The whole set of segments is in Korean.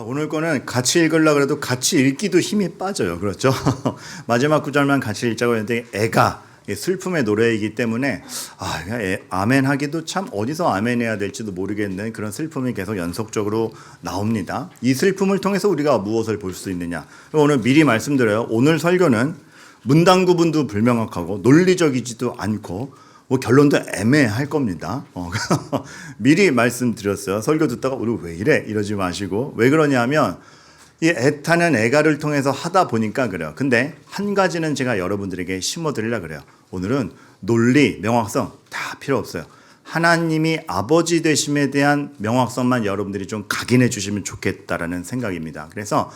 오늘 거는 같이 읽으려고 그래도 같이 읽기도 힘이 빠져요. 그렇죠? 마지막 구절만 같이 읽자고 했는데 애가 슬픔의 노래이기 때문에 아멘 하기도 참 어디서 아멘 해야 될지도 모르겠는 그런 슬픔이 계속 연속적으로 나옵니다. 이 슬픔을 통해서 우리가 무엇을 볼 수 있느냐. 오늘 미리 말씀드려요. 오늘 설교는 문단 구분도 불명확하고 논리적이지도 않고 결론도 애매할 겁니다. 미리 말씀드렸어요. 설교 듣다가 우리 왜 이래? 이러지 마시고. 왜 그러냐면 이 애타는 애가를 통해서 하다 보니까 그래요. 근데 한 가지는 제가 여러분들에게 심어드리려고 그래요. 오늘은 논리, 명확성 다 필요 없어요. 하나님이 아버지 되심에 대한 명확성만 여러분들이 좀 각인해 주시면 좋겠다라는 생각입니다. 그래서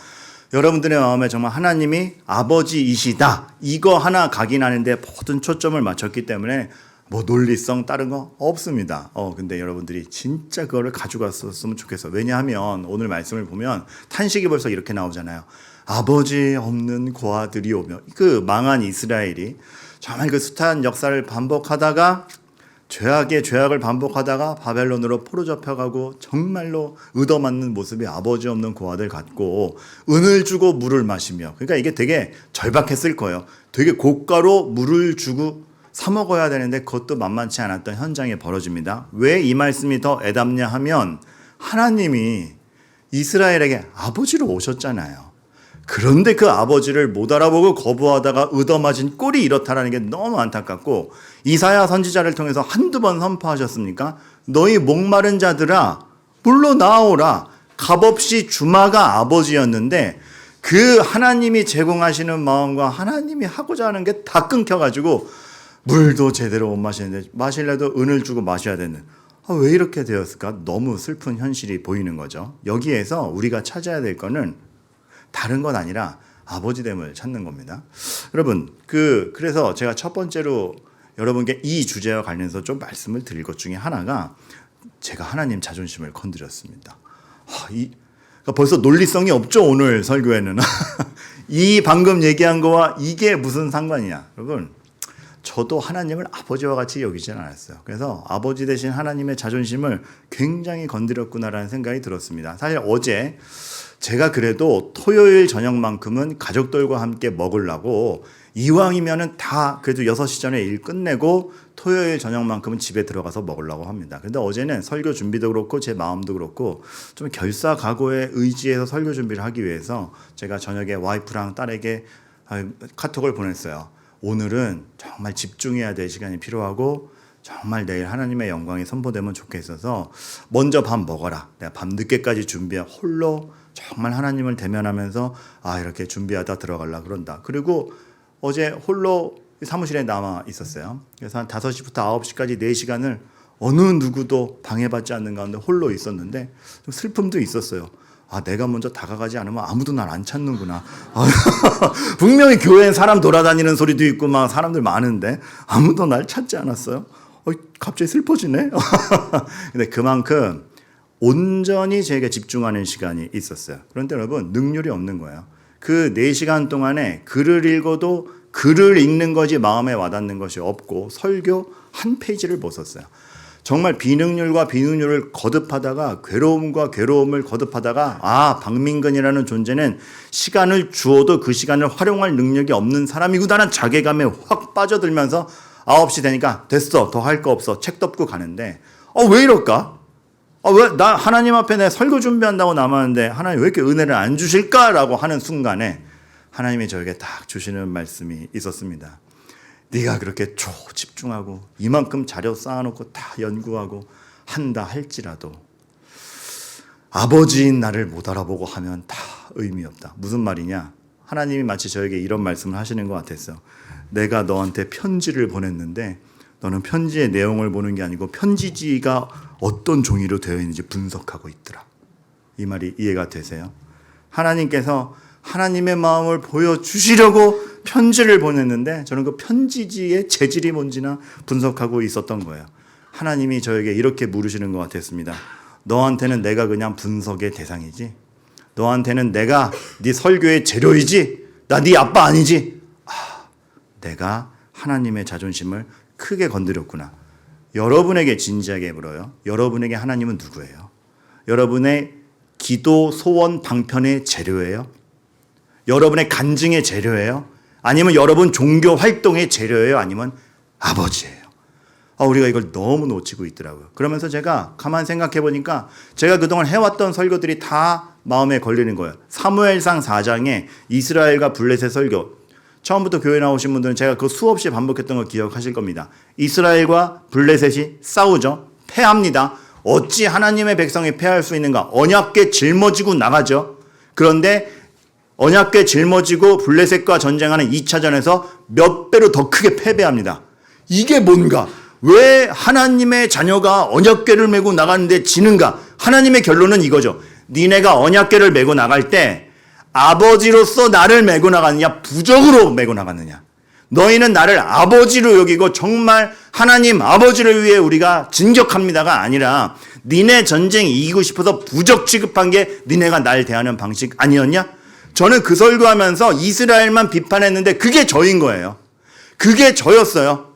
여러분들의 마음에 정말 하나님이 아버지이시다. 이거 하나 각인하는데 모든 초점을 맞췄기 때문에 논리성 다른 거 없습니다. 근데 여러분들이 진짜 그거를 가져갔었으면 좋겠어요. 왜냐하면 오늘 말씀을 보면 탄식이 벌써 이렇게 나오잖아요. 아버지 없는 고아들이 오며 그 망한 이스라엘이 정말 그 숱한 역사를 반복하다가 죄악을 반복하다가 바벨론으로 포로 잡혀가고 정말로 얻어맞는 모습이 아버지 없는 고아들 같고 은을 주고 물을 마시며 그러니까 이게 되게 절박했을 거예요. 되게 고가로 물을 주고 사 먹어야 되는데 그것도 만만치 않았던 현장이 벌어집니다. 왜 이 말씀이 더 애답냐 하면 하나님이 이스라엘에게 아버지로 오셨잖아요. 그런데 그 아버지를 못 알아보고 거부하다가 얻어맞은 꼴이 이렇다라는 게 너무 안타깝고 이사야 선지자를 통해서 한두 번 선포하셨습니까? 너희 목마른 자들아 물로 나오라. 값없이 주마가 아버지였는데 그 하나님이 제공하시는 마음과 하나님이 하고자 하는 게 다 끊겨가지고 물도 제대로 못 마시는데 마실래도 은을 주고 마셔야 되는 왜 이렇게 되었을까? 너무 슬픈 현실이 보이는 거죠. 여기에서 우리가 찾아야 될 거는 다른 건 아니라 아버지됨을 찾는 겁니다. 여러분 그래서 제가 첫 번째로 여러분께 이 주제와 관련해서 좀 말씀을 드릴 것 중에 하나가 제가 하나님 자존심을 건드렸습니다. 그러니까 벌써 논리성이 없죠. 오늘 설교에는 이 방금 얘기한 거와 이게 무슨 상관이냐. 여러분 저도 하나님을 아버지와 같이 여기지는 않았어요. 그래서 아버지 되신 하나님의 자존심을 굉장히 건드렸구나라는 생각이 들었습니다. 사실 어제 제가 그래도 토요일 저녁만큼은 가족들과 함께 먹으려고 이왕이면은 다 그래도 6시 전에 일 끝내고 토요일 저녁만큼은 집에 들어가서 먹으려고 합니다. 근데 어제는 설교 준비도 그렇고 제 마음도 그렇고 좀 결사각오의 의지에서 설교 준비를 하기 위해서 제가 저녁에 와이프랑 딸에게 카톡을 보냈어요. 오늘은 정말 집중해야 될 시간이 필요하고 정말 내일 하나님의 영광이 선포되면 좋겠어서 먼저 밥 먹어라. 내가 밤 늦게까지 홀로 정말 하나님을 대면하면서 이렇게 준비하다 들어가려고 그런다. 그리고 어제 홀로 사무실에 남아 있었어요. 그래서 한 5시부터 9시까지 4시간을 어느 누구도 방해받지 않는 가운데 홀로 있었는데 좀 슬픔도 있었어요. 내가 먼저 다가가지 않으면 아무도 날 안 찾는구나. 분명히 교회엔 사람 돌아다니는 소리도 있고 막 사람들 많은데 아무도 날 찾지 않았어요. 갑자기 슬퍼지네. 근데 그만큼 온전히 제게 집중하는 시간이 있었어요. 그런데 여러분 능률이 없는 거예요. 그 4시간 동안에 글을 읽어도 글을 읽는 것이 마음에 와닿는 것이 없고 설교 한 페이지를 못 썼어요. 정말 비능률과 비능률을 거듭하다가 괴로움과 괴로움을 거듭하다가 박민근이라는 존재는 시간을 주어도 그 시간을 활용할 능력이 없는 사람이구나라는 자괴감에 확 빠져들면서 9시 되니까 됐어 더 할 거 없어 책 덮고 가는데 왜 이럴까? 왜 나 하나님 앞에 내 설교 준비한다고 남았는데 하나님 왜 이렇게 은혜를 안 주실까라고 하는 순간에 하나님이 저에게 딱 주시는 말씀이 있었습니다. 네가 그렇게 초집중하고 이만큼 자료 쌓아놓고 다 연구하고 한다 할지라도 아버지인 나를 못 알아보고 하면 다 의미 없다. 무슨 말이냐? 하나님이 마치 저에게 이런 말씀을 하시는 것 같았어요. 내가 너한테 편지를 보냈는데 너는 편지의 내용을 보는 게 아니고 편지지가 어떤 종이로 되어 있는지 분석하고 있더라. 이 말이 이해가 되세요? 하나님께서 하나님의 마음을 보여주시려고 편지를 보냈는데 저는 그 편지지의 재질이 뭔지나 분석하고 있었던 거예요. 하나님이 저에게 이렇게 물으시는 것 같았습니다. 너한테는 내가 그냥 분석의 대상이지? 너한테는 내가 네 설교의 재료이지? 나 네 아빠 아니지? 내가 하나님의 자존심을 크게 건드렸구나. 여러분에게 진지하게 물어요. 여러분에게 하나님은 누구예요? 여러분의 기도, 소원, 방편의 재료예요? 여러분의 간증의 재료예요? 아니면 여러분 종교 활동의 재료예요? 아니면 아버지예요? 우리가 이걸 너무 놓치고 있더라고요. 그러면서 제가 가만 생각해 보니까 제가 그동안 해왔던 설교들이 다 마음에 걸리는 거예요. 사무엘상 4장에 이스라엘과 블레셋 설교. 처음부터 교회 나오신 분들은 제가 그 수없이 반복했던 거 기억하실 겁니다. 이스라엘과 블레셋이 싸우죠. 패합니다. 어찌 하나님의 백성이 패할 수 있는가? 언약궤 짊어지고 나가죠. 그런데 언약궤 짊어지고 블레셋과 전쟁하는 2차전에서 몇 배로 더 크게 패배합니다. 이게 뭔가? 왜 하나님의 자녀가 언약궤를 메고 나가는데 지는가? 하나님의 결론은 이거죠. 니네가 언약궤를 메고 나갈 때 아버지로서 나를 메고 나갔느냐, 부적으로 메고 나갔느냐. 너희는 나를 아버지로 여기고 정말 하나님 아버지를 위해 우리가 진격합니다가 아니라 니네 전쟁 이기고 싶어서 부적 취급한 게 니네가 날 대하는 방식 아니었냐? 저는 그 설교하면서 이스라엘만 비판했는데 그게 저인 거예요. 그게 저였어요.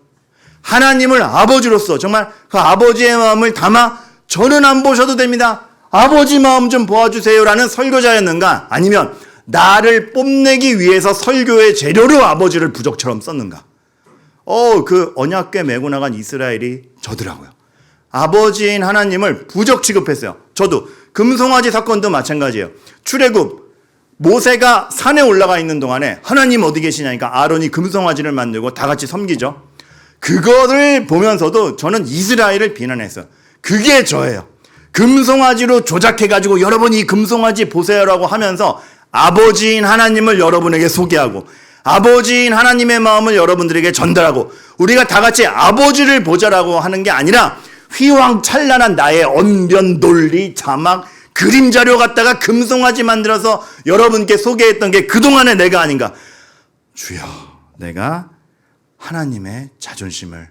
하나님을 아버지로서 정말 그 아버지의 마음을 담아 저는 안 보셔도 됩니다. 아버지 마음 좀 보아주세요라는 설교자였는가? 아니면 나를 뽐내기 위해서 설교의 재료로 아버지를 부적처럼 썼는가? 그 언약궤 메고 나간 이스라엘이 저더라고요. 아버지인 하나님을 부적 취급했어요. 저도 금송아지 사건도 마찬가지예요. 출애굽 모세가 산에 올라가 있는 동안에 하나님 어디 계시냐니까 아론이 금송아지를 만들고 다 같이 섬기죠. 그거를 보면서도 저는 이스라엘을 비난했어요. 그게 저예요. 금송아지로 조작해가지고 여러분 이 금송아지 보세요라고 하면서 아버지인 하나님을 여러분에게 소개하고 아버지인 하나님의 마음을 여러분들에게 전달하고 우리가 다 같이 아버지를 보자라고 하는 게 아니라 휘황찬란한 나의 언변, 논리, 자막, 그림 자료 갖다가 금송아지 만들어서 여러분께 소개했던 게 그동안의 내가 아닌가. 주여, 내가 하나님의 자존심을,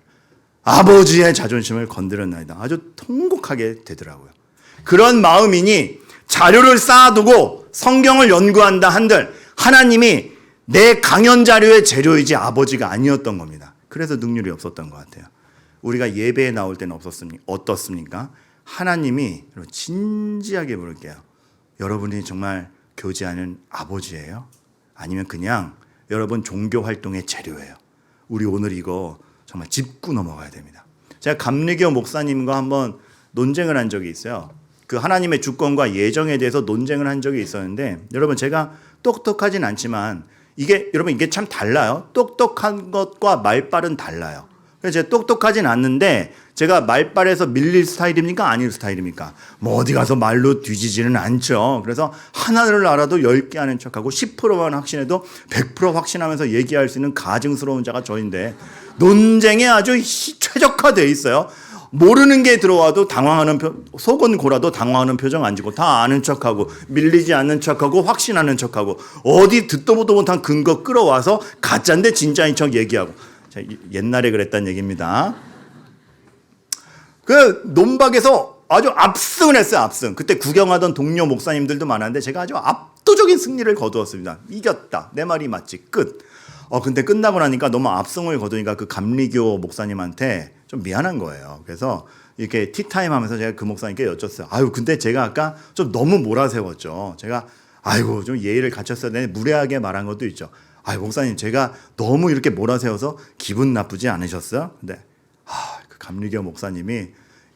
아버지의 자존심을 건드렸나이다. 아주 통곡하게 되더라고요. 그런 마음이니 자료를 쌓아두고 성경을 연구한다 한들 하나님이 내 강연 자료의 재료이지 아버지가 아니었던 겁니다. 그래서 능률이 없었던 것 같아요. 우리가 예배에 나올 때는 어떻습니까? 하나님이, 진지하게 물을게요. 여러분이 정말 교제하는 아버지예요? 아니면 그냥 여러분 종교 활동의 재료예요? 우리 오늘 이거 정말 짚고 넘어가야 됩니다. 제가 감리교 목사님과 한번 논쟁을 한 적이 있어요. 그 하나님의 주권과 예정에 대해서 논쟁을 한 적이 있었는데, 여러분 제가 똑똑하진 않지만 여러분 이게 참 달라요. 똑똑한 것과 말빨은 달라요. 그래서 제가 똑똑하진 않는데 제가 말빨에서 밀릴 스타일입니까? 아닐 스타일입니까? 뭐 어디 가서 말로 뒤지지는 않죠. 그래서 하나를 알아도 10개 아는 척하고 10%만 확신해도 100% 확신하면서 얘기할 수 있는 가증스러운 자가 저인데 논쟁에 아주 최적화되어 있어요. 모르는 게 들어와도 당황하는 속은 고라도 당황하는 표정 안 지고 다 아는 척하고 밀리지 않는 척하고 확신하는 척하고 어디 듣도 보도 못한 근거 끌어와서 가짜인데 진짜인 척 얘기하고. 자, 옛날에 그랬단 얘기입니다. 그 논박에서 아주 압승을 했어요. 압승. 그때 구경하던 동료 목사님들도 많았는데 제가 아주 압도적인 승리를 거두었습니다. 이겼다. 내 말이 맞지. 끝. 근데 끝나고 나니까 너무 압승을 거두니까 그 감리교 목사님한테 좀 미안한 거예요. 그래서 이렇게 티타임 하면서 제가 그 목사님께 여쭸어요. 근데 제가 아까 좀 너무 몰아세웠죠. 제가 좀 예의를 갖췄어야 되는데 무례하게 말한 것도 있죠. 목사님 제가 너무 이렇게 몰아세워서 기분 나쁘지 않으셨어요? 근데 그 감리교 목사님이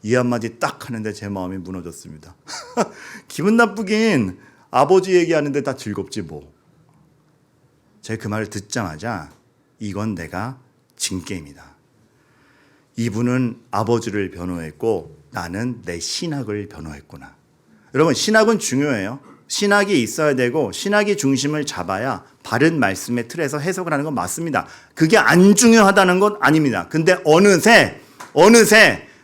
이 한마디 딱 하는데 제 마음이 무너졌습니다. 기분 나쁘긴 아버지 얘기하는데 다 즐겁지 뭐. 제가 그 말을 듣자마자 이건 내가 진 게임이다. 이분은 아버지를 변호했고 나는 내 신학을 변호했구나. 여러분 신학은 중요해요. 신학이 있어야 되고 신학이 중심을 잡아야 바른 말씀의 틀에서 해석을 하는 건 맞습니다. 그게 안 중요하다는 건 아닙니다. 근데 어느새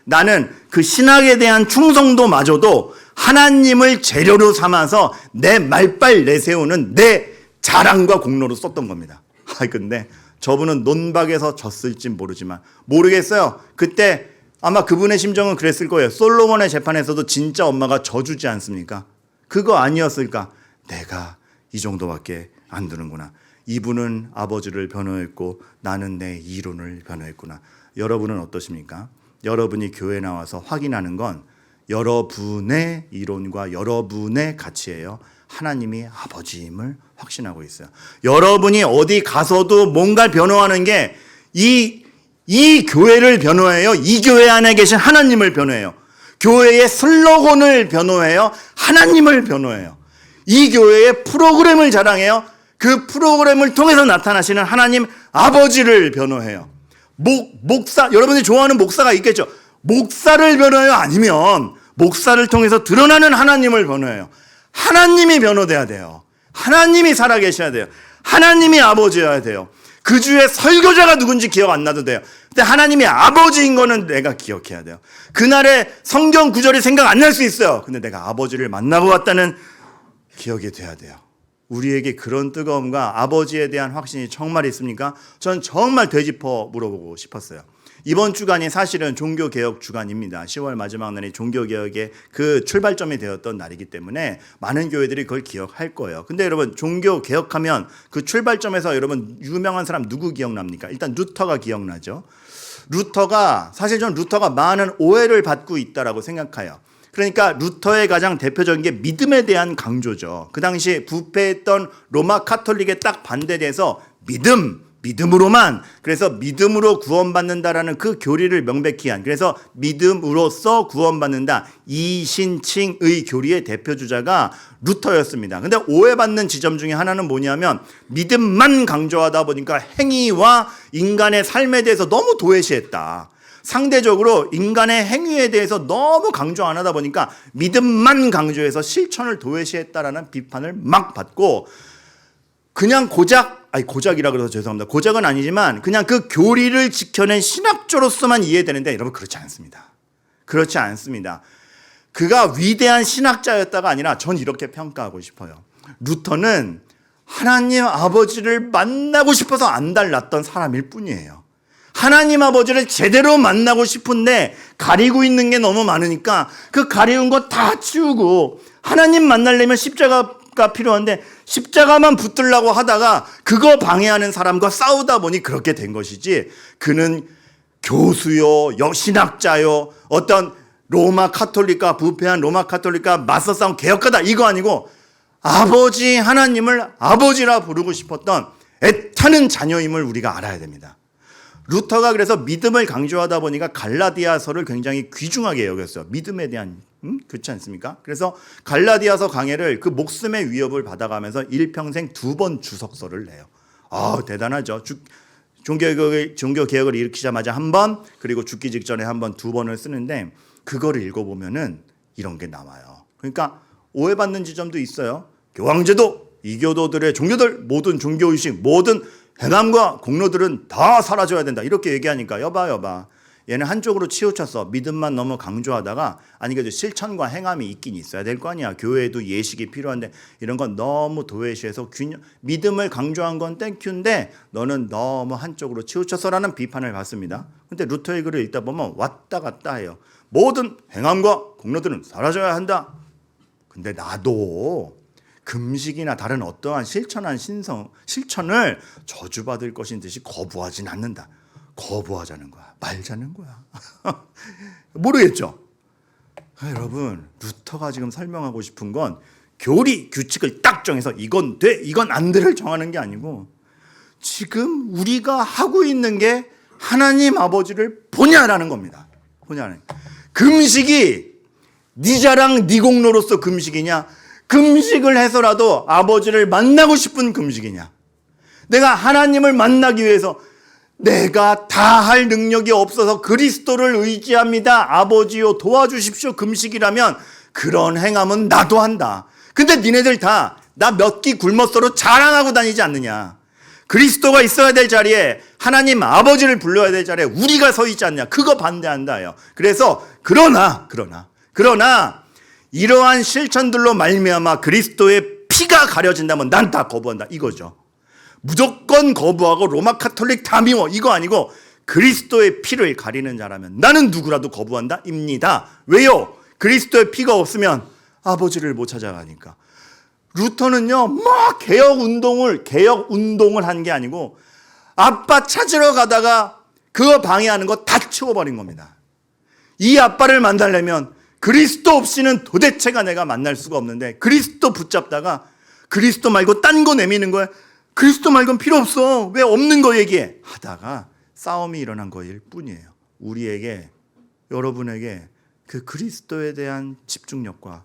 나는 그 신학에 대한 충성도마저도 하나님을 재료로 삼아서 내 말빨 내세우는 내 자랑과 공로로 썼던 겁니다. 근데 저분은 논박에서 졌을진 모르겠어요. 그때 아마 그분의 심정은 그랬을 거예요. 솔로몬의 재판에서도 진짜 엄마가 져주지 않습니까? 그거 아니었을까? 내가 이 정도밖에 안 두는구나. 이분은 아버지를 변호했고 나는 내 이론을 변호했구나. 여러분은 어떠십니까? 여러분이 교회 나와서 확인하는 건 여러분의 이론과 여러분의 가치예요. 하나님이 아버지임을 확신하고 있어요. 여러분이 어디 가서도 뭔가 변호하는 게 이 교회를 변호해요. 이 교회 안에 계신 하나님을 변호해요. 교회의 슬로건을 변호해요. 하나님을 변호해요. 이 교회의 프로그램을 자랑해요. 그 프로그램을 통해서 나타나시는 하나님 아버지를 변호해요. 목사, 여러분이 좋아하는 목사가 있겠죠. 목사를 변호해요? 아니면 목사를 통해서 드러나는 하나님을 변호해요. 하나님이 변호돼야 돼요. 하나님이 살아계셔야 돼요. 하나님이 아버지여야 돼요. 그 주의 설교자가 누군지 기억 안 나도 돼요. 근데 하나님이 아버지인 거는 내가 기억해야 돼요. 그날의 성경 구절이 생각 안 날 수 있어요. 근데 내가 아버지를 만나고 왔다는 기억이 돼야 돼요. 우리에게 그런 뜨거움과 아버지에 대한 확신이 정말 있습니까? 전 정말 되짚어 물어보고 싶었어요. 이번 주간이 사실은 종교개혁 주간입니다. 10월 마지막 날이 종교개혁의 그 출발점이 되었던 날이기 때문에 많은 교회들이 그걸 기억할 거예요. 근데 여러분, 종교개혁하면 그 출발점에서 여러분 유명한 사람 누구 기억납니까? 일단 루터가 기억나죠. 사실 저는 루터가 많은 오해를 받고 있다라고 생각해요. 그러니까 루터의 가장 대표적인 게 믿음에 대한 강조죠. 그 당시 부패했던 로마 카톨릭에 딱 반대돼서 믿음으로만, 그래서 믿음으로 구원받는다라는 그 교리를 명백히 한, 그래서 믿음으로써 구원받는다, 이신칭의 교리의 대표주자가 루터였습니다. 근데 오해받는 지점 중에 하나는 뭐냐면 믿음만 강조하다 보니까 행위와 인간의 삶에 대해서 너무 도외시했다. 상대적으로 인간의 행위에 대해서 너무 강조 안 하다 보니까 믿음만 강조해서 실천을 도외시했다라는 비판을 막 받고, 그냥 고작이라 그래서 죄송합니다. 고작은 아니지만 그냥 그 교리를 지켜낸 신학조로서만 이해되는데, 여러분 그렇지 않습니다. 그렇지 않습니다. 그가 위대한 신학자였다가 아니라 전 이렇게 평가하고 싶어요. 루터는 하나님 아버지를 만나고 싶어서 안달났던 사람일 뿐이에요. 하나님 아버지를 제대로 만나고 싶은데 가리고 있는 게 너무 많으니까 그 가리운 거 다 치우고, 하나님 만나려면 십자가가 필요한데 십자가만 붙들려고 하다가 그거 방해하는 사람과 싸우다 보니 그렇게 된 것이지, 그는 교수요, 신학자요, 어떤 로마 카톨릭과 부패한 로마 카톨릭과 맞서 싸운 개혁가다 이거 아니고 아버지 하나님을 아버지라 부르고 싶었던 애타는 자녀임을 우리가 알아야 됩니다. 루터가 그래서 믿음을 강조하다 보니까 갈라디아서를 굉장히 귀중하게 여겼어요. 믿음에 대한, 그렇지 않습니까? 그래서 갈라디아서 강해를 그 목숨의 위협을 받아가면서 일평생 2번 주석서를 내요. 대단하죠. 종교개혁을 일으키자마자 한 번, 그리고 죽기 직전에 한 번, 2번을 쓰는데, 그거를 읽어보면은 이런 게 나와요. 그러니까 오해받는 지점도 있어요. 교황제도, 이교도들의 종교들, 모든 종교의식, 모든 행함과 공로들은 다 사라져야 된다, 이렇게 얘기하니까 여봐 얘는 한쪽으로 치우쳤어. 믿음만 너무 강조하다가, 아니 그래도 실천과 행함이 있긴 있어야 될 거 아니야. 교회에도 예식이 필요한데 이런 건 너무 도외시해서 믿음을 강조한 건 땡큐인데 너는 너무 한쪽으로 치우쳤어라는 비판을 받습니다. 근데 루터의 글을 읽다 보면 왔다 갔다 해요. 모든 행함과 공로들은 사라져야 한다. 근데 나도 금식이나 다른 어떠한 실천을 저주받을 것인 듯이 거부하진 않는다. 거부하자는 거야, 말자는 거야. 모르겠죠? 여러분, 루터가 지금 설명하고 싶은 건 교리, 규칙을 딱 정해서 이건 돼, 이건 안 돼를 정하는 게 아니고, 지금 우리가 하고 있는 게 하나님 아버지를 보냐라는 겁니다. 보냐는. 금식이 네 자랑, 네 공로로서 금식이냐? 금식을 해서라도 아버지를 만나고 싶은 금식이냐? 내가 하나님을 만나기 위해서 내가 다 할 능력이 없어서 그리스도를 의지합니다, 아버지요 도와주십시오 금식이라면 그런 행함은 나도 한다. 근데 니네들 다 나 몇 끼 굶었어로 자랑하고 다니지 않느냐? 그리스도가 있어야 될 자리에, 하나님 아버지를 불러야 될 자리에 우리가 서 있지 않냐? 그거 반대한다요. 그래서 그러나 이러한 실천들로 말미암아 그리스도의 피가 가려진다면 난 다 거부한다, 이거죠. 무조건 거부하고 로마 카톨릭 다 미워, 이거 아니고 그리스도의 피를 가리는 자라면 나는 누구라도 거부한다 입니다. 왜요? 그리스도의 피가 없으면 아버지를 못 찾아가니까. 루터는요 막 개혁 운동을 한 게 아니고 아빠 찾으러 가다가 그거 방해하는 거 다 치워버린 겁니다. 이 아빠를 만나려면 그리스도 없이는 도대체가 내가 만날 수가 없는데 그리스도 붙잡다가 그리스도 말고 딴 거 내미는 거야. 그리스도 말고는 필요 없어. 왜 없는 거 얘기해? 하다가 싸움이 일어난 거일 뿐이에요. 우리에게, 여러분에게 그 그리스도에 대한 집중력과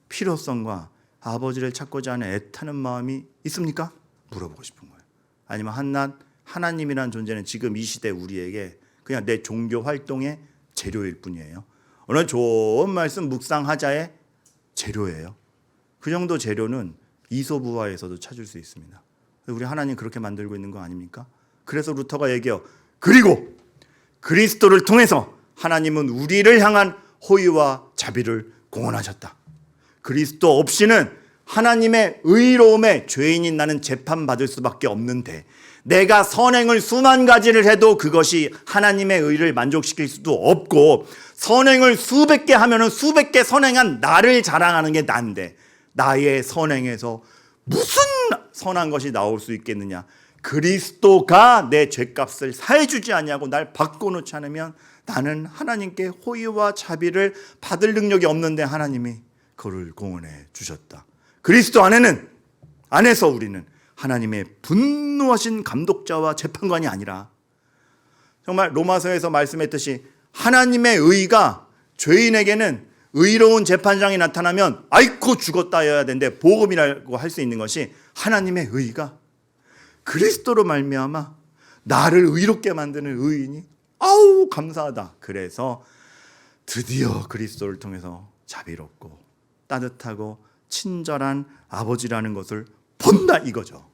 필요성과 아버지를 찾고자 하는 애타는 마음이 있습니까? 물어보고 싶은 거예요. 아니면 하나님이란 존재는 지금 이 시대 우리에게 그냥 내 종교 활동의 재료일 뿐이에요. 오늘 좋은 말씀 묵상하자의 재료예요. 그 정도 재료는 이소부화에서도 찾을 수 있습니다. 우리 하나님 그렇게 만들고 있는 거 아닙니까? 그래서 루터가 얘기해요. 그리고 그리스도를 통해서 하나님은 우리를 향한 호의와 자비를 공언하셨다. 그리스도 없이는 하나님의 의로움에 죄인인 나는 재판받을 수밖에 없는데 내가 선행을 수만 가지를 해도 그것이 하나님의 의를 만족시킬 수도 없고 선행을 수백 개 하면은 수백 개 선행한 나를 자랑하는 게 난데 나의 선행에서 무슨 선한 것이 나올 수 있겠느냐. 그리스도가 내 죄값을 사해주지 않냐고 날 바꿔놓지 않으면 나는 하나님께 호의와 자비를 받을 능력이 없는데 하나님이 그를 공헌해 주셨다. 그리스도 안에서 우리는 하나님의 분노하신 감독자와 재판관이 아니라 정말 로마서에서 말씀했듯이 하나님의 의가 죄인에게는 의로운 재판장이 나타나면 아이고 죽었다 해야 되는데 복음이라고 할 수 있는 것이 하나님의 의가 그리스도로 말미암아 나를 의롭게 만드는 의인이 아우 감사하다. 그래서 드디어 그리스도를 통해서 자비롭고 따뜻하고 친절한 아버지라는 것을 본다 이거죠.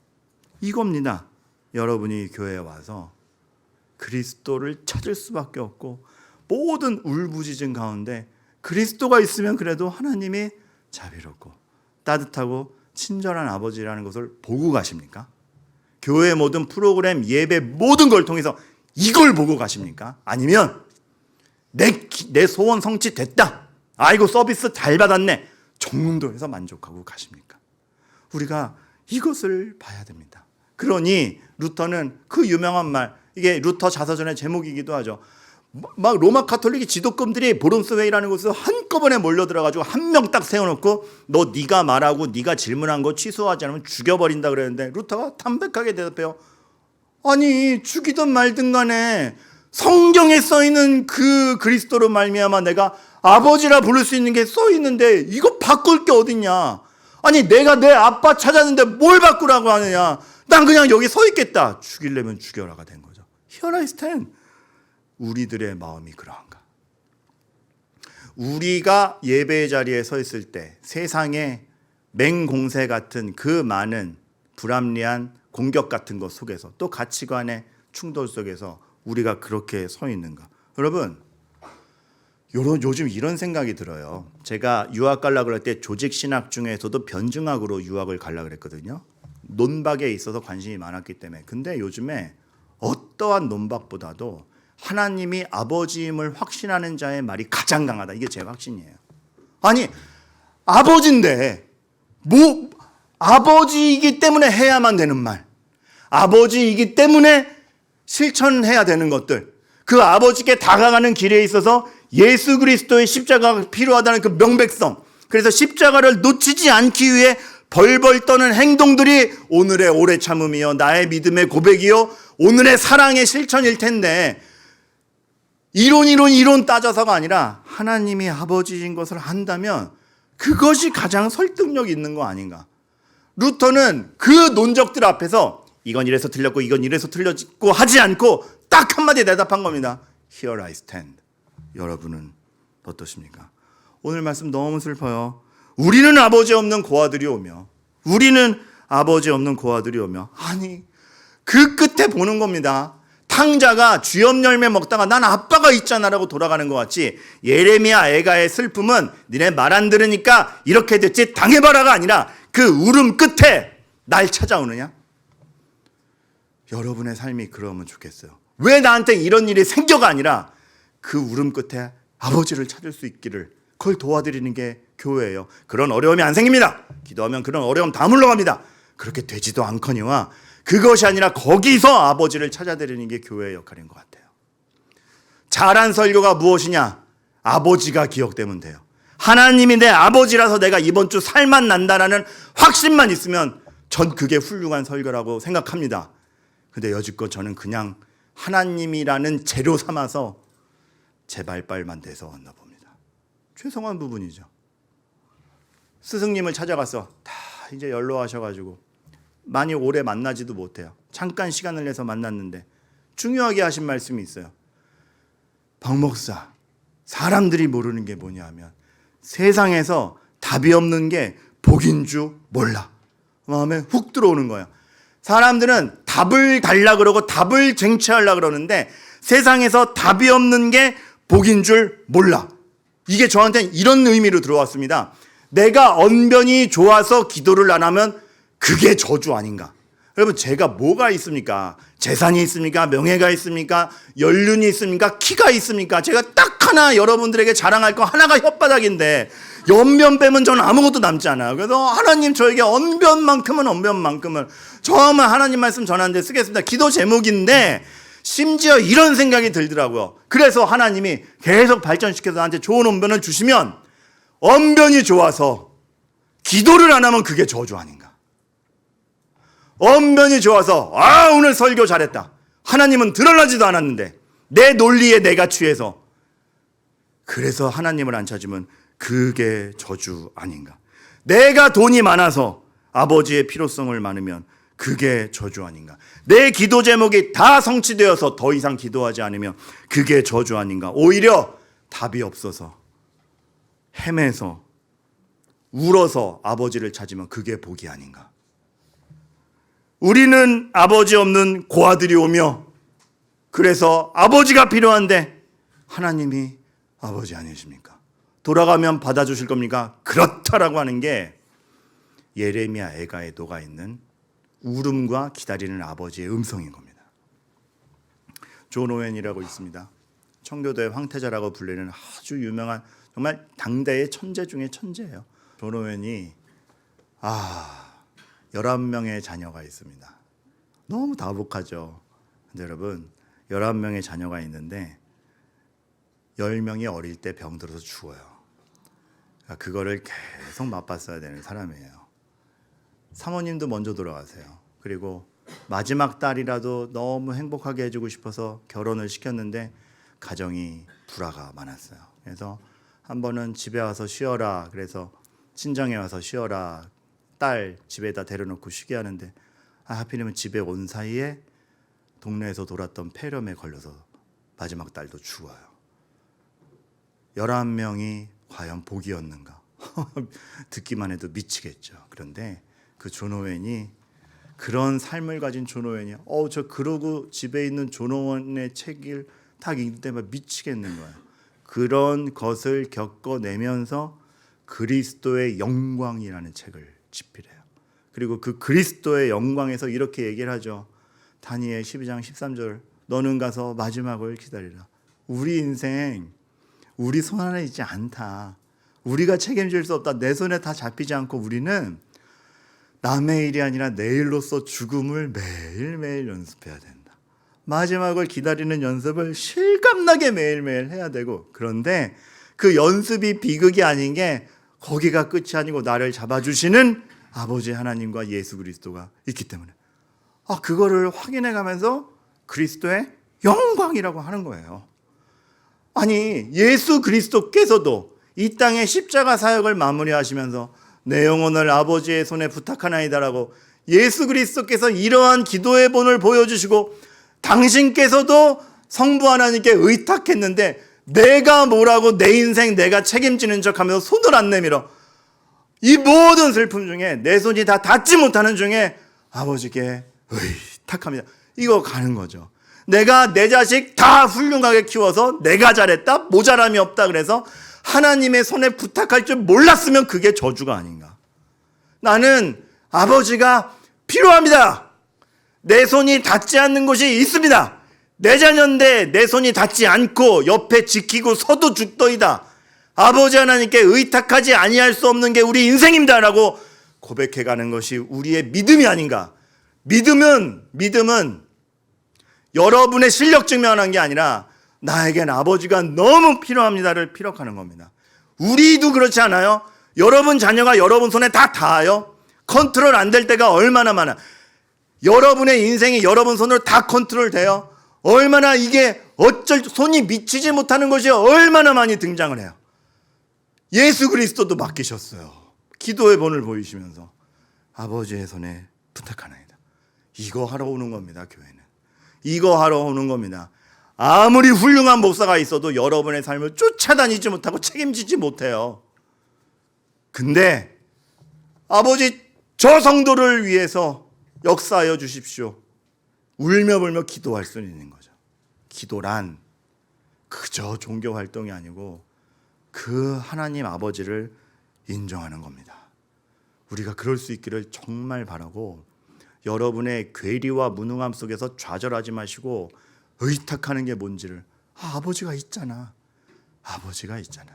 이겁니다. 여러분이 교회에 와서 그리스도를 찾을 수밖에 없고 모든 울부짖음 가운데 그리스도가 있으면 그래도 하나님이 자비롭고 따뜻하고 친절한 아버지라는 것을 보고 가십니까? 교회 모든 프로그램, 예배 모든 걸 통해서 이걸 보고 가십니까? 아니면 내 소원 성취됐다. 아이고 서비스 잘 받았네. 정도에서 만족하고 가십니까? 우리가 이것을 봐야 됩니다. 그러니 루터는 그 유명한 말, 이게 루터 자서전의 제목이기도 하죠. 막 로마 카톨릭 지도권들이 보론스웨이라는 곳에서 한꺼번에 몰려들어가지고 한 명 딱 세워놓고 너 네가 말하고 네가 질문한 거 취소하지 않으면 죽여버린다 그랬는데 루터가 담백하게 대답해요. 아니 죽이든 말든 간에 성경에 써있는 그 그리스도로 말미암아 내가 아버지라 부를 수 있는 게 써있는데 이거 바꿀 게 어딨냐. 아니 내가 내 아빠 찾았는데 뭘 바꾸라고 하느냐. 난 그냥 여기 서 있겠다. 죽이려면 죽여라가 된 거죠. Here I stand. 우리들의 마음이 그러한가. 우리가 예배의 자리에 서 있을 때 세상의 맹공세 같은 그 많은 불합리한 공격 같은 것 속에서 또 가치관의 충돌 속에서 우리가 그렇게 서 있는가. 여러분 요즘 이런 생각이 들어요. 제가 유학 가려고 할 때 조직신학 중에서도 변증학으로 유학을 가려고 그랬거든요. 논박에 있어서 관심이 많았기 때문에. 근데 요즘에 어떠한 논박보다도 하나님이 아버지임을 확신하는 자의 말이 가장 강하다. 이게 제 확신이에요. 아니 아버지인데 뭐 아버지이기 때문에 해야만 되는 말, 아버지이기 때문에 실천해야 되는 것들, 그 아버지께 다가가는 길에 있어서 예수 그리스도의 십자가가 필요하다는 그 명백성, 그래서 십자가를 놓치지 않기 위해 벌벌 떠는 행동들이 오늘의 오래 참음이요 나의 믿음의 고백이요 오늘의 사랑의 실천일 텐데 이론 따져서가 아니라 하나님이 아버지인 것을 한다면 그것이 가장 설득력 있는 거 아닌가. 루터는 그 논적들 앞에서 이건 이래서 틀렸고 이건 이래서 틀렸고 하지 않고 딱 한마디 대답한 겁니다. Here I stand. 여러분은 어떠십니까? 오늘 말씀 너무 슬퍼요. 우리는 아버지 없는 고아들이 오며 아니 그 끝에 보는 겁니다. 탕자가 쥐염 열매 먹다가 난 아빠가 있잖아라고 돌아가는 것 같이 예레미야 애가의 슬픔은 니네 말 안 들으니까 이렇게 됐지 당해봐라가 아니라 그 울음 끝에 날 찾아오느냐? 여러분의 삶이 그러면 좋겠어요. 왜 나한테 이런 일이 생겨가 아니라 그 울음 끝에 아버지를 찾을 수 있기를 그걸 도와드리는 게 교회예요. 그런 어려움이 안 생깁니다. 기도하면 그런 어려움 다 물러갑니다. 그렇게 되지도 않거니와 그것이 아니라 거기서 아버지를 찾아드리는 게 교회의 역할인 것 같아요. 잘한 설교가 무엇이냐? 아버지가 기억되면 돼요. 하나님이 내 아버지라서 내가 이번 주 살만 난다라는 확신만 있으면 전 그게 훌륭한 설교라고 생각합니다. 근데 여지껏 저는 그냥 하나님이라는 재료 삼아서 제 발발만 돼서 왔나 봅니다. 죄송한 부분이죠. 스승님을 찾아가서 다 이제 연로하셔가지고 많이 오래 만나지도 못해요. 잠깐 시간을 내서 만났는데 중요하게 하신 말씀이 있어요. 박 목사, 사람들이 모르는 게 뭐냐 하면 세상에서 답이 없는 게 복인 줄 몰라. 마음에 훅 들어오는 거예요. 사람들은 답을 달라 그러고 답을 쟁취하려고 그러는데 세상에서 답이 없는 게 복인 줄 몰라. 이게 저한테는 이런 의미로 들어왔습니다. 내가 언변이 좋아서 기도를 안 하면 그게 저주 아닌가? 여러분, 제가 뭐가 있습니까? 재산이 있습니까? 명예가 있습니까? 연륜이 있습니까? 키가 있습니까? 제가 딱 하나 여러분들에게 자랑할 거 하나가 혓바닥인데 언변 빼면 저는 아무것도 남지 않아요. 그래서 하나님 저에게 언변만큼은 정말 하나님 말씀 전하는데 쓰겠습니다. 기도 제목인데 심지어 이런 생각이 들더라고요. 그래서 하나님이 계속 발전시켜서 나한테 좋은 언변을 주시면 언변이 좋아서 기도를 안 하면 그게 저주 아닌가? 언변이 좋아서 오늘 설교 잘했다. 하나님은 드러나지도 않았는데 내 논리에 내가 취해서 그래서 하나님을 안 찾으면 그게 저주 아닌가? 내가 돈이 많아서 아버지의 필요성을 많으면 그게 저주 아닌가? 내 기도 제목이 다 성취되어서 더 이상 기도하지 않으면 그게 저주 아닌가? 오히려 답이 없어서 헤매서 울어서 아버지를 찾으면 그게 복이 아닌가? 우리는 아버지 없는 고아들이 오며 그래서 아버지가 필요한데 하나님이 아버지 아니십니까? 돌아가면 받아주실 겁니까? 그렇다라고 하는 게 예레미야 애가에 녹아있는 울음과 기다리는 아버지의 음성인 겁니다. 존 오웬이라고 있습니다. 청교도의 황태자라고 불리는 아주 유명한 정말 당대의 천재 중에 천재예요. 존 오웬이 11명의 자녀가 있습니다. 너무 다복하죠. 근데 여러분 11명의 자녀가 있는데 10명이 어릴 때 병들어서 죽어요. 그러니까 그거를 계속 맛봤어야 되는 사람이에요. 사모님도 먼저 돌아가세요. 그리고 마지막 딸이라도 너무 행복하게 해주고 싶어서 결혼을 시켰는데 가정이 불화가 많았어요. 그래서 한 번은 집에 와서 쉬어라. 그래서 친정에 와서 쉬어라. 딸 집에다 데려놓고 쉬게 하는데 하필이면 집에 온 사이에 동네에서 돌았던 폐렴에 걸려서 마지막 딸도 죽어요. 11명이 과연 복이었는가? 듣기만 해도 미치겠죠. 그런데 그 존 오웬이 그런 삶을 가진 존 오웬이 저 그러고 집에 있는 존 오웬의 책을 딱 읽을 때마다 미치겠는 거예요. 그런 것을 겪어내면서 그리스도의 영광이라는 책을 집필해요. 그리고 그 그리스도의 영광에서 이렇게 얘기를 하죠. 다니엘 12장 13절 너는 가서 마지막을 기다리라. 우리 인생 우리 손 안에 있지 않다. 우리가 책임질 수 없다. 내 손에 다 잡히지 않고 우리는 남의 일이 아니라 내일로서 죽음을 매일매일 연습해야 된다. 마지막을 기다리는 연습을 실감나게 매일매일 해야 되고 그런데 그 연습이 비극이 아닌 게 거기가 끝이 아니고 나를 잡아주시는 아버지 하나님과 예수 그리스도가 있기 때문에 그거를 확인해 가면서 그리스도의 영광이라고 하는 거예요. 아니 예수 그리스도께서도 이 땅의 십자가 사역을 마무리하시면서 내 영혼을 아버지의 손에 부탁하나이다라고 예수 그리스도께서 이러한 기도의 본을 보여주시고 당신께서도 성부 하나님께 의탁했는데 내가 뭐라고 내 인생 내가 책임지는 척하면서 손을 안 내밀어. 이 모든 슬픔 중에 내 손이 다 닿지 못하는 중에 아버지께 의탁합니다. 이거 가는 거죠. 내가 내 자식 다 훌륭하게 키워서 내가 잘했다 모자람이 없다 그래서 하나님의 손에 부탁할 줄 몰랐으면 그게 저주가 아닌가. 나는 아버지가 필요합니다. 내 손이 닿지 않는 곳이 있습니다. 내 자녀인데 내 손이 닿지 않고 옆에 지키고 서도 죽더이다. 아버지 하나님께 의탁하지 아니할 수 없는 게 우리 인생입니다라고 고백해가는 것이 우리의 믿음이 아닌가. 믿음은 여러분의 실력 증명하는 게 아니라 나에겐 아버지가 너무 필요합니다를 피력하는 겁니다. 우리도 그렇지 않아요? 여러분 자녀가 여러분 손에 다 닿아요? 컨트롤 안 될 때가 얼마나 많아. 여러분의 인생이 여러분 손으로 다 컨트롤 돼요? 얼마나 이게 손이 미치지 못하는 것이 얼마나 많이 등장을 해요. 예수 그리스도도 맡기셨어요. 기도의 본을 보이시면서 아버지의 손에 부탁하나이다. 이거 하러 오는 겁니다. 교회는 이거 하러 오는 겁니다. 아무리 훌륭한 목사가 있어도 여러분의 삶을 쫓아다니지 못하고 책임지지 못해요. 근데 아버지 저 성도를 위해서 역사하여 주십시오. 울며 불며 기도할 수 있는 거죠. 기도란 그저 종교 활동이 아니고 그 하나님 아버지를 인정하는 겁니다. 우리가 그럴 수 있기를 정말 바라고, 여러분의 괴리와 무능함 속에서 좌절하지 마시고 의탁하는 게 뭔지를, 아버지가 있잖아. 아버지가 있잖아.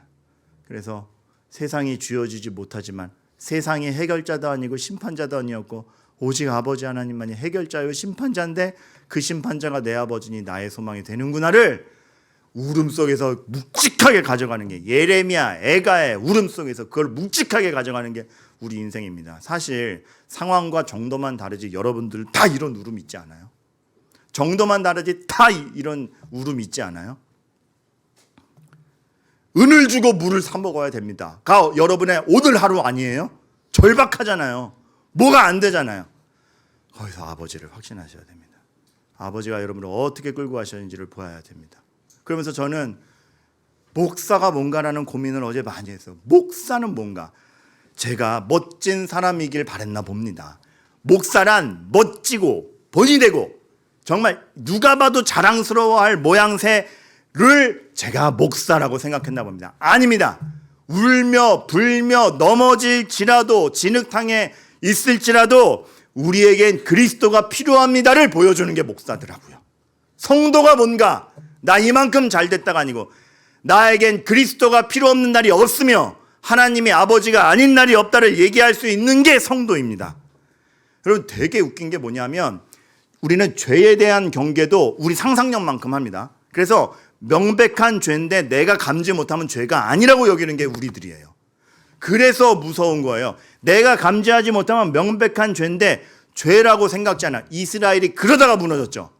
그래서 세상이 쥐어지지 못하지만 세상이 해결자도 아니고 심판자도 아니었고 오직 아버지 하나님만이 해결자요 심판자인데 그 심판자가 내 아버지니 나의 소망이 되는구나를 울음 속에서 묵직하게 가져가는 게, 예레미야, 애가의 울음 속에서 그걸 묵직하게 가져가는 게 우리 인생입니다. 사실 상황과 정도만 다르지 여러분들 다 이런 울음 있지 않아요? 정도만 다르지 다 이런 울음 있지 않아요? 은을 주고 물을 사 먹어야 됩니다. 여러분의 오늘 하루 아니에요? 절박하잖아요. 뭐가 안 되잖아요. 거기서 아버지를 확신하셔야 됩니다. 아버지가 여러분을 어떻게 끌고 가셨는지를 보아야 됩니다. 그러면서 저는 목사가 뭔가라는 고민을 어제 많이 했어요. 목사는 뭔가, 제가 멋진 사람이길 바랬나 봅니다. 목사란 멋지고 본이 되고 정말 누가 봐도 자랑스러워할 모양새를 제가 목사라고 생각했나 봅니다. 아닙니다. 울며 불며 넘어질지라도 진흙탕에 있을지라도 우리에겐 그리스도가 필요합니다를 보여주는 게 목사더라고요. 성도가 뭔가, 나 이만큼 잘 됐다가 아니고 나에겐 그리스도가 필요 없는 날이 없으며 하나님이 아버지가 아닌 날이 없다를 얘기할 수 있는 게 성도입니다. 여러분 되게 웃긴 게 뭐냐면 우리는 죄에 대한 경계도 우리 상상력만큼 합니다. 그래서 명백한 죄인데 내가 감지 못하면 죄가 아니라고 여기는 게 우리들이에요. 그래서 무서운 거예요. 내가 감지하지 못하면 명백한 죄인데 죄라고 생각지 않아. 이스라엘이 그러다가 무너졌죠.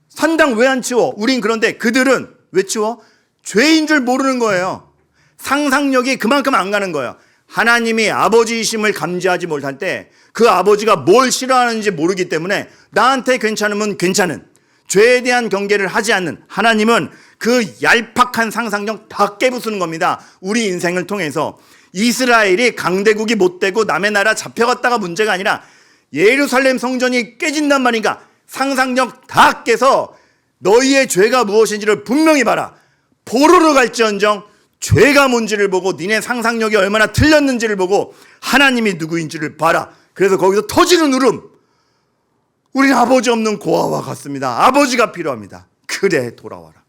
산당 왜 안 치워? 우린 그런데 그들은 왜 치워? 죄인 줄 모르는 거예요. 상상력이 그만큼 안 가는 거예요. 하나님이 아버지이심을 감지하지 못할 때 그 아버지가 뭘 싫어하는지 모르기 때문에 나한테 괜찮으면 괜찮은, 죄에 대한 경계를 하지 않는 하나님은 그 얄팍한 상상력 다 깨부수는 겁니다. 우리 인생을 통해서. 이스라엘이 강대국이 못 되고 남의 나라 잡혀갔다가 문제가 아니라 예루살렘 성전이 깨진단 말인가. 상상력 다 깨서 너희의 죄가 무엇인지를 분명히 봐라. 포로로 갈지언정 죄가 뭔지를 보고 니네 상상력이 얼마나 틀렸는지를 보고 하나님이 누구인지를 봐라. 그래서 거기서 터지는 울음. 우리는 아버지 없는 고아와 같습니다. 아버지가 필요합니다. 그래 돌아와라.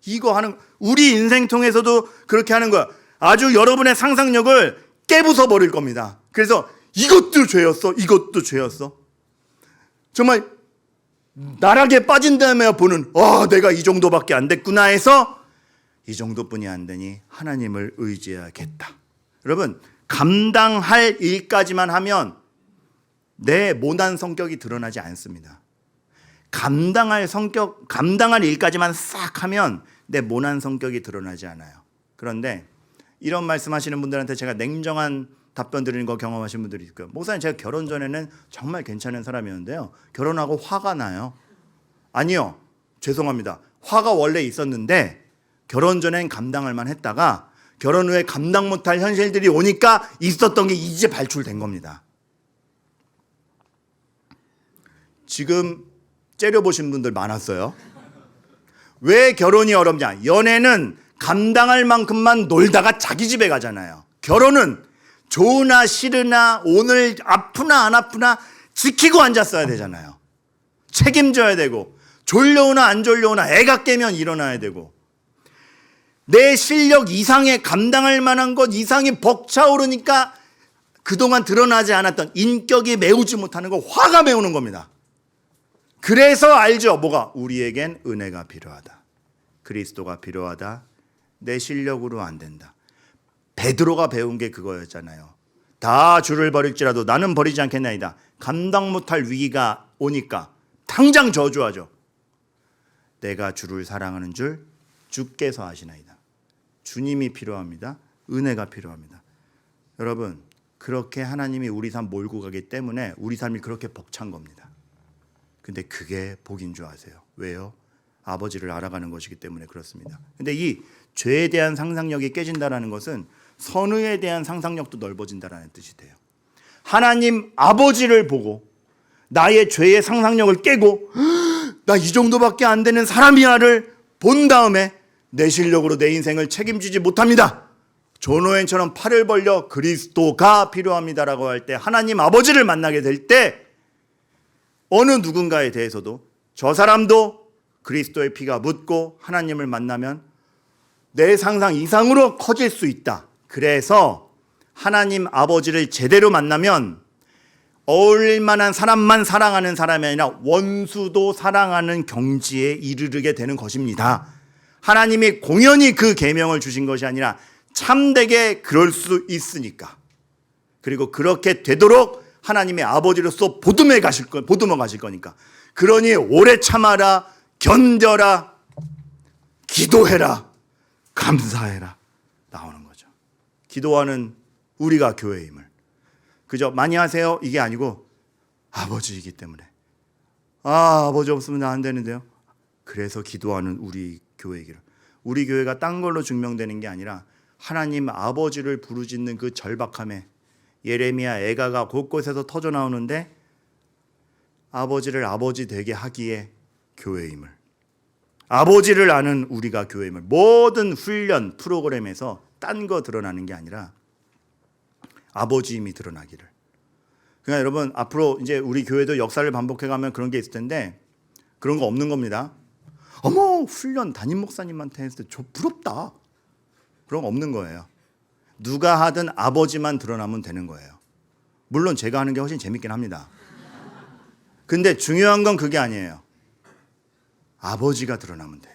이거 하는, 우리 인생 통해서도 그렇게 하는 거야. 아주 여러분의 상상력을 깨부숴 버릴 겁니다. 그래서 이것도 죄였어, 이것도 죄였어. 정말 나락에 빠진 다음에 보는, 내가 이 정도밖에 안 됐구나 해서 이 정도뿐이 안 되니 하나님을 의지해야겠다. 여러분 감당할 일까지만 하면 내 모난 성격이 드러나지 않습니다. 감당할 일까지만 싹 하면 내 모난 성격이 드러나지 않아요. 그런데 이런 말씀하시는 분들한테 제가 냉정한 답변 드리는 거 경험하신 분들이 있고요. 목사님 제가 결혼 전에는 정말 괜찮은 사람이었는데요. 결혼하고 화가 나요. 아니요. 죄송합니다. 화가 원래 있었는데 결혼 전엔 감당할 만 했다가 결혼 후에 감당 못할 현실들이 오니까 있었던 게 이제 발출된 겁니다. 지금 째려보신 분들 많았어요. 왜 결혼이 어렵냐? 연애는 감당할 만큼만 놀다가 자기 집에 가잖아요. 결혼은 좋으나 싫으나 오늘 아프나 안 아프나 지키고 앉았어야 되잖아요. 책임져야 되고 졸려오나 안 졸려오나 애가 깨면 일어나야 되고 내 실력 이상의 감당할 만한 것 이상이 벅차오르니까 그동안 드러나지 않았던 인격이 메우지 못하는 거 화가 메우는 겁니다. 그래서 알죠. 뭐가? 우리에겐 은혜가 필요하다. 그리스도가 필요하다. 내 실력으로 안 된다. 베드로가 배운 게 그거였잖아요. 다 주를 버릴지라도 나는 버리지 않겠나이다. 감당 못할 위기가 오니까 당장 저주하죠. 내가 주를 사랑하는 줄 주께서 아시나이다. 주님이 필요합니다. 은혜가 필요합니다. 여러분, 그렇게 하나님이 우리 삶 몰고 가기 때문에 우리 삶이 그렇게 벅찬 겁니다. 근데 그게 복인 줄 아세요? 왜요? 아버지를 알아가는 것이기 때문에 그렇습니다. 근데 이 죄에 대한 상상력이 깨진다는 것은 선의에 대한 상상력도 넓어진다는 뜻이 돼요. 하나님 아버지를 보고 나의 죄의 상상력을 깨고 나 이 정도밖에 안 되는 사람이야를 본 다음에 내 실력으로 내 인생을 책임지지 못합니다. 존 오웬처럼 팔을 벌려 그리스도가 필요합니다라고 할 때 하나님 아버지를 만나게 될 때 어느 누군가에 대해서도 저 사람도 그리스도의 피가 묻고 하나님을 만나면 내 상상 이상으로 커질 수 있다. 그래서 하나님 아버지를 제대로 만나면 어울릴 만한 사람만 사랑하는 사람이 아니라 원수도 사랑하는 경지에 이르게 되는 것입니다. 하나님이 공연히 그 계명을 주신 것이 아니라 참되게 그럴 수 있으니까. 그리고 그렇게 되도록 하나님의 아버지로서 보듬어 가실 거니까. 그러니 오래 참아라, 견뎌라, 기도해라, 감사해라 나오는 거죠. 기도하는 우리가 교회임을 그저 많이 하세요 이게 아니고 아버지이기 때문에 아버지 없으면 나 안 되는데요. 그래서 기도하는 우리 교회이기를. 우리 교회가 딴 걸로 증명되는 게 아니라 하나님 아버지를 부르짖는 그 절박함에 예레미야 애가가 곳곳에서 터져 나오는데 아버지를 아버지 되게 하기에 교회임을, 아버지를 아는 우리가 교회임을. 모든 훈련 프로그램에서 딴 거 드러나는 게 아니라 아버지임이 드러나기를. 그러니까 여러분 앞으로 이제 우리 교회도 역사를 반복해가면 그런 게 있을 텐데 그런 거 없는 겁니다. 어머 훈련 담임 목사님한테 했을 때 저 부럽다. 그런 거 없는 거예요. 누가 하든 아버지만 드러나면 되는 거예요. 물론 제가 하는 게 훨씬 재밌긴 합니다. 근데 중요한 건 그게 아니에요. 아버지가 드러나면 돼요.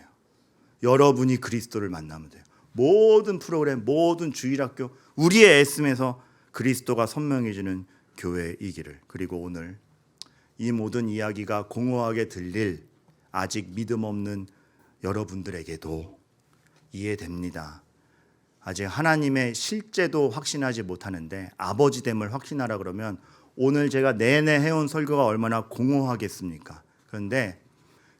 여러분이 그리스도를 만나면 돼요. 모든 프로그램, 모든 주일학교, 우리의 애씀에서 그리스도가 선명해지는 교회이기를. 그리고 오늘 이 모든 이야기가 공허하게 들릴 아직 믿음 없는 여러분들에게도 이해됩니다. 아직 하나님의 실제도 확신하지 못하는데 아버지됨을 확신하라 그러면 오늘 제가 내내 해온 설교가 얼마나 공허하겠습니까? 그런데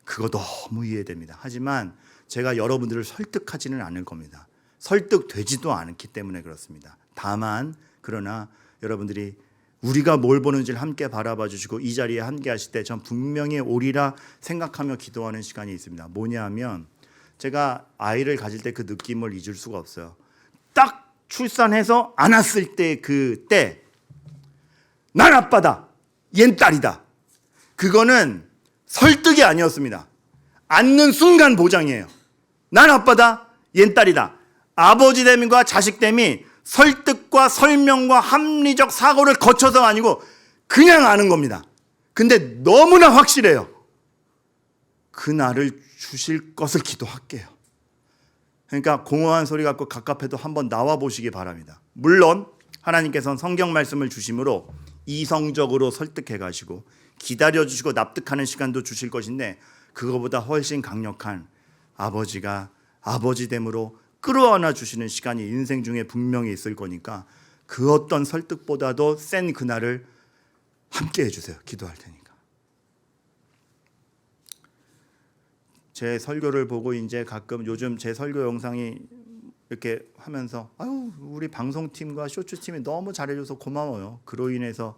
그거 너무 이해됩니다. 하지만 제가 여러분들을 설득하지는 않을 겁니다. 설득되지도 않기 때문에 그렇습니다. 다만 그러나 여러분들이 우리가 뭘 보는지를 함께 바라봐 주시고 이 자리에 함께 하실 때 전 분명히 오리라 생각하며 기도하는 시간이 있습니다. 뭐냐 하면 제가 아이를 가질 때 그 느낌을 잊을 수가 없어요. 딱 출산해서 안았을 때 그때 난 아빠다, 얜 딸이다. 그거는 설득이 아니었습니다. 안는 순간 보장이에요. 난 아빠다, 얜 딸이다. 아버지됨과 자식됨이 설득과 설명과 합리적 사고를 거쳐서 아니고 그냥 아는 겁니다. 근데 너무나 확실해요. 그 날을 주실 것을 기도할게요. 그러니까 공허한 소리 갖고 갑갑해도 한번 나와 보시기 바랍니다. 물론 하나님께서는 성경 말씀을 주심으로 이성적으로 설득해 가시고 기다려 주시고 납득하는 시간도 주실 것인데 그거보다 훨씬 강력한 아버지가 아버지됨으로 끌어안아 주시는 시간이 인생 중에 분명히 있을 거니까 그 어떤 설득보다도 센 그날을 함께 해주세요. 기도할 테니까. 제 설교를 보고 이제 가끔 요즘 제 설교 영상이 이렇게 하면서 아유 우리 방송팀과 쇼츠팀이 너무 잘해줘서 고마워요. 그로 인해서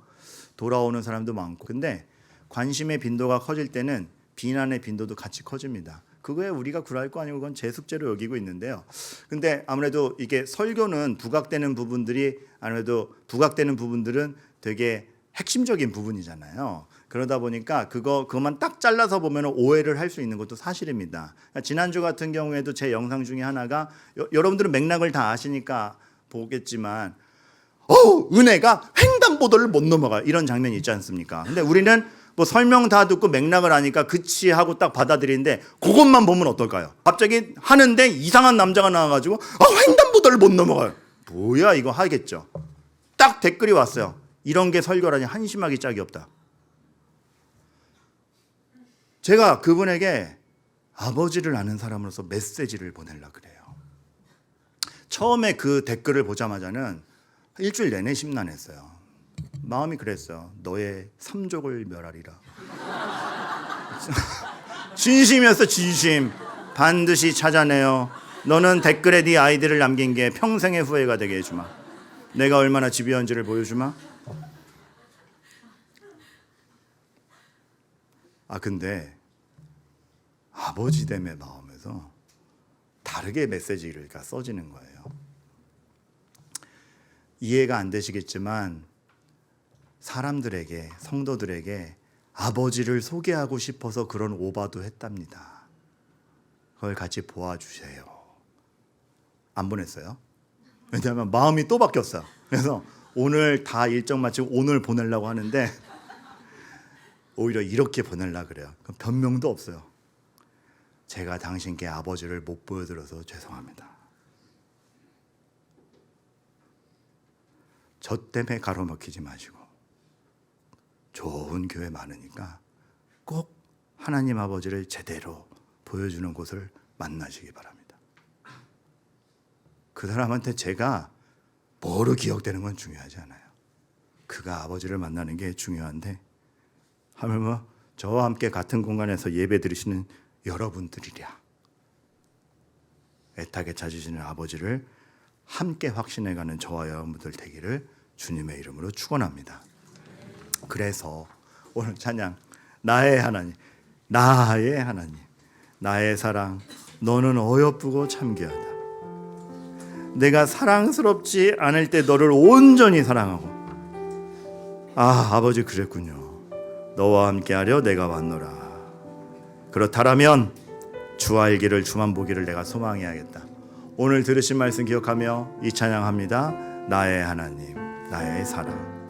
돌아오는 사람도 많고. 근데 관심의 빈도가 커질 때는 비난의 빈도도 같이 커집니다. 그거에 우리가 굴할 거 아니고 그건 제 숙제로 여기고 있는데요. 근데 아무래도 이게 설교는 부각되는 부분들은 되게 핵심적인 부분이잖아요. 그러다 보니까 그것만 딱 잘라서 보면 오해를 할 수 있는 것도 사실입니다. 지난주 같은 경우에도 제 영상 중에 하나가 여러분들은 맥락을 다 아시니까 보겠지만 은혜가 횡단보도를 못 넘어가 이런 장면이 있지 않습니까? 근데 우리는 뭐 설명 다 듣고 맥락을 아니까 그치 하고 딱 받아들이는데 그것만 보면 어떨까요? 갑자기 하는데 이상한 남자가 나와가지고 횡단보도를 못 넘어가요. 뭐야 이거 하겠죠. 딱 댓글이 왔어요. 이런 게 설교라니 한심하기 짝이 없다. 제가 그분에게 아버지를 아는 사람으로서 메시지를 보내려고 그래요. 처음에 그 댓글을 보자마자는 일주일 내내 심란했어요. 마음이 그랬어요. 너의 삼족을 멸하리라. 진심이었어, 진심. 반드시 찾아내요. 너는 댓글에 네 아이디를 남긴 게 평생의 후회가 되게 해주마. 내가 얼마나 집요한지를 보여주마. 근데 아버지됨의 마음에서 다르게 메시지가 써지는 거예요. 이해가 안 되시겠지만 사람들에게, 성도들에게 아버지를 소개하고 싶어서 그런 오바도 했답니다. 그걸 같이 보아주세요. 안 보냈어요. 왜냐하면 마음이 또 바뀌었어요. 그래서 오늘 다 일정 마치고 오늘 보내려고 하는데 오히려 이렇게 보내려고 그래요. 그럼 변명도 없어요. 제가 당신께 아버지를 못 보여드려서 죄송합니다. 저 때문에 가로막히지 마시고 좋은 교회 많으니까 꼭 하나님 아버지를 제대로 보여주는 곳을 만나시기 바랍니다. 그 사람한테 제가 뭐로 기억되는 건 중요하지 않아요. 그가 아버지를 만나는 게 중요한데 하물며 저와 함께 같은 공간에서 예배 드리시는 여러분들이랴 애타게 찾으시는 아버지를 함께 확신해가는 저와 여러분들 되기를 주님의 이름으로 축원합니다. 그래서 오늘 찬양 나의 하나님, 나의 하나님, 나의 사랑, 너는 어여쁘고 참귀하다. 내가 사랑스럽지 않을 때 너를 온전히 사랑하고 아버지 그랬군요. 너와 함께하려 내가 왔노라. 그렇다라면 주 알기를 주만 보기를 내가 소망해야겠다. 오늘 들으신 말씀 기억하며 이 찬양합니다. 나의 하나님, 나의 사랑.